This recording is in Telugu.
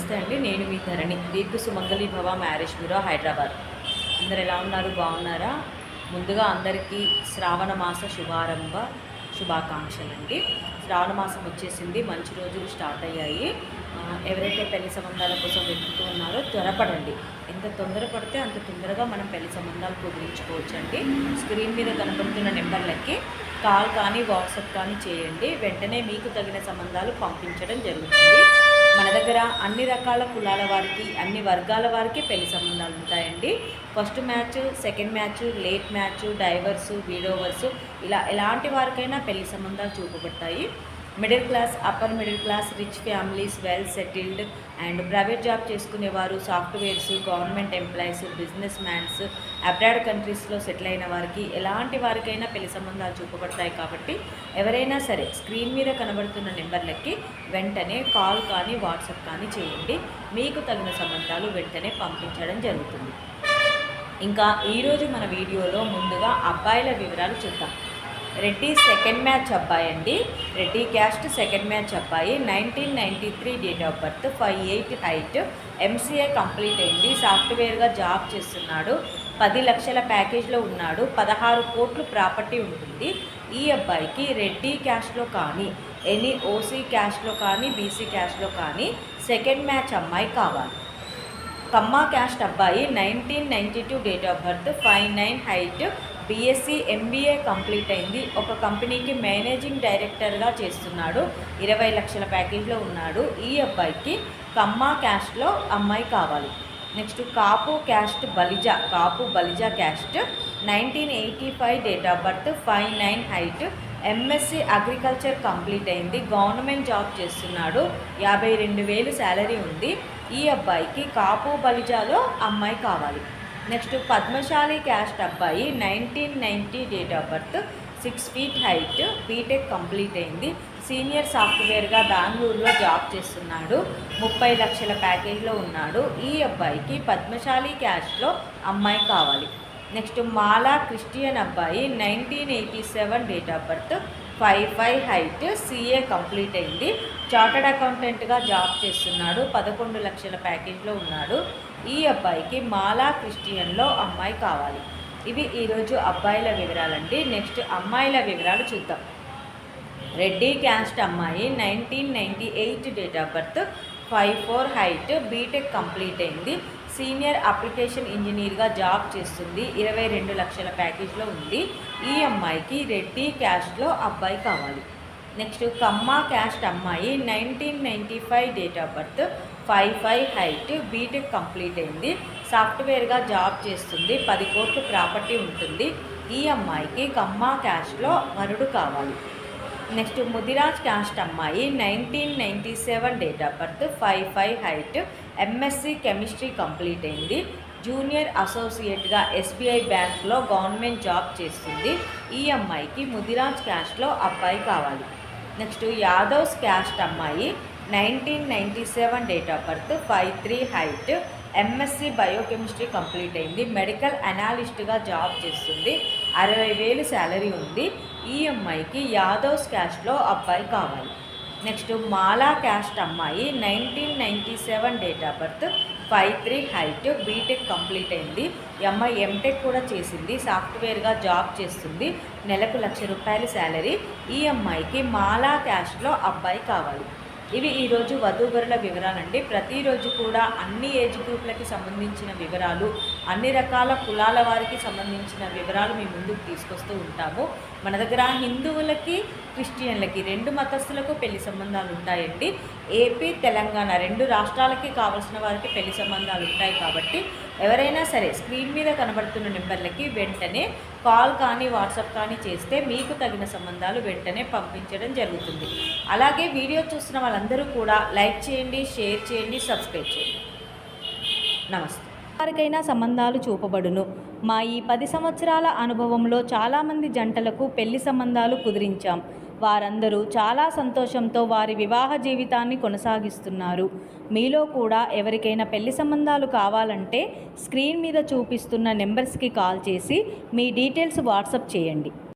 నమస్తే అండి. నేను మీ ధరణి. దీర్ఘ సుమంగళి భవ మ్యారేజ్ బ్యూరో హైదరాబాద్. అందరు ఎలా ఉన్నారు? బాగున్నారా? ముందుగా అందరికీ శ్రావణ మాస శుభాకాంక్షలండి. శ్రావణ మాసం వచ్చేసింది, మంచి రోజులు స్టార్ట్ అయ్యాయి. ఎవరైతే పెళ్లి సంబంధాల కోసం వెతుకుతూ ఉన్నారో త్వరపడండి. ఎంత తొందరపడితే అంత తొందరగా మనం పెళ్లి సంబంధాలు కుదిరించుకోవచ్చు అండి. స్క్రీన్ మీద కనపడుతున్న నెంబర్లకి కాల్ కానీ వాట్సాప్ కానీ చేయండి. వెంటనే మీకు తగిన సంబంధాలు పంపించడం జరుగుతుంది. మన దగ్గర అన్ని రకాల కులాల వారికి, అన్ని వర్గాల వారికి పెళ్లి సంబంధాలు ఉంటాయండి. First match, second match, late match, divorce, widowers, ఇలా ఎలాంటి వారికైనా పెళ్లి సంబంధాలు చూపబడతాయి. Middle class, upper middle class, rich families, well settled and private job చేసుకునేవారు, softwares, government employees, business mans, abroad కంట్రీస్లో సెటిల్ అయిన వారికి, ఎలాంటి వారికైనా పెళ్లి సంబంధాలు చూపబడతాయి. కాబట్టి ఎవరైనా సరే స్క్రీన్ మీద కనబడుతున్న నెంబర్లకి వెంటనే కాల్ కానీ వాట్సాప్ కానీ చేయండి. మీకు తగిన సంబంధాలు వెంటనే పంపించడం జరుగుతుంది. ఇంకా ఈరోజు మన వీడియోలో ముందుగా అబ్బాయిల వివరాలు చూద్దాం. రెడ్డి సెకండ్ మ్యాచ్ అబ్బాయి అండి. రెడ్డి క్యాస్ట్ సెకండ్ మ్యాచ్ అబ్బాయి. 1993 date of birth, 5'8" height, MCA complete అయింది. సాఫ్ట్వేర్గా జాబ్ చేస్తున్నాడు. 10 లక్షల ప్యాకేజ్లో ఉన్నాడు. 16 కోట్లు ప్రాపర్టీ ఉంటుంది. ఈ అబ్బాయికి రెడ్డి క్యాస్ట్లో కానీ, ఎనీ ఓసీ క్యాస్ట్లో కానీ, బీసీ క్యాస్ట్లో కానీ సెకండ్ మ్యాచ్ అమ్మాయి కావాలి. కమ్మా క్యాస్ట్ అబ్బాయి. 1992 date of birth, 5'9" height, BSc MBA complete అయింది. ఒక కంపెనీకి మేనేజింగ్ డైరెక్టర్గా చేస్తున్నాడు. 20 లక్షల ప్యాకేజ్లో ఉన్నాడు. ఈ అబ్బాయికి కమ్మా క్యాస్ట్లో అమ్మాయి కావాలి. Next Kapu caste Kapu Balija caste. 1985 date of birth, 5'9" height, MSc agriculture complete అయింది. గవర్నమెంట్ జాబ్ చేస్తున్నాడు. 52,000 శాలరీ ఉంది. ఈ అబ్బాయికి కాపు బలిజాలో అమ్మాయి కావాలి. నెక్స్ట్ పద్మశాలి క్యాస్ట్ అబ్బాయి. 1990 date of birth, 6 feet height, BTech complete అయింది. సీనియర్ సాఫ్ట్వేర్గా బెంగళూరులో జాబ్ చేస్తున్నాడు. 30 లక్షల ప్యాకేజ్లో ఉన్నాడు. ఈ అబ్బాయికి పద్మశాలి క్యాస్ట్లో అమ్మాయి కావాలి. నెక్స్ట్ మాలా క్రిస్టియన్ అబ్బాయి. 1987 date of birth, 5'5" height, CA complete అయింది. చార్టర్డ్ అకౌంటెంట్గా జాబ్ చేస్తున్నాడు. 11 లక్షల ప్యాకేజ్లో ఉన్నాడు. ఈ అబ్బాయికి మాలా క్రిస్టియన్లో అమ్మాయి కావాలి. ఇవి ఈరోజు అబ్బాయిల వివరాలండి. నెక్స్ట్ అమ్మాయిల వివరాలు చూద్దాం. రెడ్డి క్యాస్ట్ అమ్మాయి. 1998 date of birth, 5'4" height, BTech complete అయింది. సీనియర్ అప్లికేషన్ ఇంజనీర్గా జాబ్ చేస్తుంది. 22 లక్షల ప్యాకేజ్లో ఉంది. ఈ అమ్మాయికి రెడ్డి క్యాస్ట్లో అబ్బాయి కావాలి. నెక్స్ట్ కమ్మా క్యాస్ట్ అమ్మాయి. 1995 date of birth, 5'5" height, BTech complete అయింది. సాఫ్ట్వేర్గా జాబ్ చేస్తుంది. 10 కోట్లు ప్రాపర్టీ ఉంటుంది. ఈ అమ్మాయికి కమ్మా క్యాస్ట్లో వరుడు కావాలి. నెక్స్ట్ ముదిరాజ్ క్యాస్ట్ అమ్మాయి. 1997 date of birth, 5'5" height, MSc chemistry complete అయింది. జూనియర్ అసోసియేట్గా ఎస్బీఐ బ్యాంక్లో గవర్నమెంట్ జాబ్ చేస్తుంది. ఈ అమ్మాయికి ముదిరాజ్ క్యాస్ట్లో అబ్బాయి కావాలి. నెక్స్ట్ యాదవ్స్ క్యాస్ట్ అమ్మాయి. 1997 date of birth, 5'3" height, MSc biochemistry complete అయింది. మెడికల్ అనాలిస్ట్గా జాబ్ చేస్తుంది. 60,000 శాలరీ ఉంది. ఈ అమ్మాయికి యాదవ్స్ క్యాస్ట్లో అబ్బాయి కావాలి. నెక్స్ట్ మాలా క్యాస్ట్ అమ్మాయి. 1997 date of birth, 5'3" height, BTech complete అయింది. ఈ అమ్మాయి ఎంటెక్ కూడా చేసింది. సాఫ్ట్వేర్గా జాబ్ చేస్తుంది. నెలకు ₹1,00,000 శాలరీ. ఈ అమ్మాయికి మాలా క్యాస్ట్లో అబ్బాయి కావాలి. ఇవి ఈరోజు వధూవరుల వివరాలండి. ప్రతిరోజు కూడా అన్ని ఏజ్ గ్రూప్లకి సంబంధించిన వివరాలు, అన్ని రకాల కులాల వారికి సంబంధించిన వివరాలు మీ ముందుకు తీసుకొస్తూ ఉంటాము. మన దగ్గర హిందువులకి, క్రిస్టియన్లకి, 2 మతస్థులకు పెళ్లి సంబంధాలు ఉంటాయండి. ఏపీ, తెలంగాణ 2 రాష్ట్రాలకి కావాల్సిన వారికి పెళ్లి సంబంధాలు ఉంటాయి. కాబట్టి ఎవరైనా సరే స్క్రీన్ మీద కనబడుతున్న నెంబర్లకి వెంటనే కాల్ కానీ వాట్సాప్ కానీ చేస్తే మీకు తగిన సంబంధాలు వెంటనే పంపించడం జరుగుతుంది. అలాగే వీడియో చూస్తున్న వాళ్ళందరూ కూడా లైక్ చేయండి, షేర్ చేయండి, సబ్స్క్రైబ్ చేయండి. నమస్తే. వారికైనా సంబంధాలు చూపబడును. మా ఈ 10 సంవత్సరాల అనుభవంలో చాలామంది జంటలకు పెళ్లి సంబంధాలు కుదిరించాం. వారందరూ చాలా సంతోషంతో వారి వివాహ జీవితాన్ని కొనసాగిస్తున్నారు. మీలో కూడా ఎవరికైనా పెళ్లి సంబంధాలు కావాలంటే స్క్రీన్ మీద చూపిస్తున్న నెంబర్స్కి కాల్ చేసి మీ డీటెయిల్స్ వాట్సాప్ చేయండి.